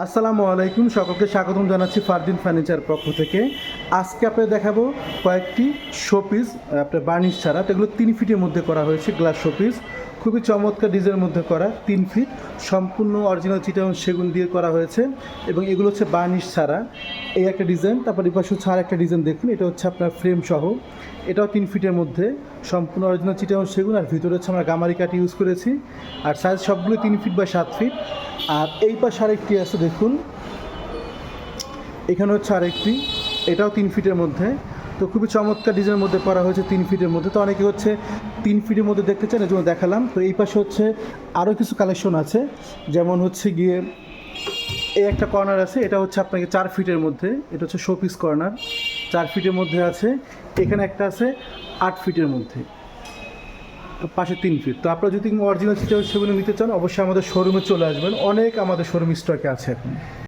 আসসালামু আলাইকুম, সকলকে স্বাগতম জানাচ্ছি ফারদিন ফার্নিচার পক্ষ থেকে। আজকে আপনাদের দেখাবো কয়েকটি শোপিস আপনার বার্নিশ ছাড়া, তো এগুলো 3 ফিটের মধ্যে করা হয়েছে। গ্লাস শোপিস খুবই চমৎকার ডিজাইনের মধ্যে করা, 3 ফিট সম্পূর্ণ অরিজিনাল চিটাগং সেগুন দিয়ে করা হয়েছে এবং এগুলো হচ্ছে বার্নিশ ছাড়া। এই একটা ডিজাইন, তারপর এই পাশে ছাড়া একটা ডিজাইন দেখুন, এটা হচ্ছে আপনার ফ্রেম সহ, এটাও 3 ফিটের মধ্যে সম্পূর্ণ অরিজিনাল চিটাগং সেগুন, আর ভিতরে হচ্ছে আমরা গামারি কাঠ ইউজ করেছি। আর সাইজ সবগুলো 3 ফিট বাই 7 ফিট। আর এই পাশে আরেকটি আছে দেখুন, এখানে হচ্ছে আরেকটি, এটাও 3 ফিটের মধ্যে। তো খুবই চমৎকার ডিজাইনের মধ্যে করা হয়েছে 3 ফিটের মধ্যে। তো অনেকে হচ্ছে 3 ফিটের মধ্যে দেখতে চান, এই জন্য দেখালাম। তো এই পাশে হচ্ছে আরও কিছু কালেকশন আছে, যেমন হচ্ছে গিয়ে এই একটা কর্নার আছে, এটা হচ্ছে আপনাকে 4 ফিটের মধ্যে, এটা হচ্ছে শোপিস কর্নার, 4 ফিটের মধ্যে আছে। এখানে একটা আছে 8 ফিটের মধ্যে, পাশে 3 ফিট। তো আপনারা যদি অরিজিনাল চিটাগং সেগুলো নিতে চান, অবশ্যই আমাদের শোরুমে চলে আসবেন, অনেক আমাদের শোরুম স্টকে আছে এখন।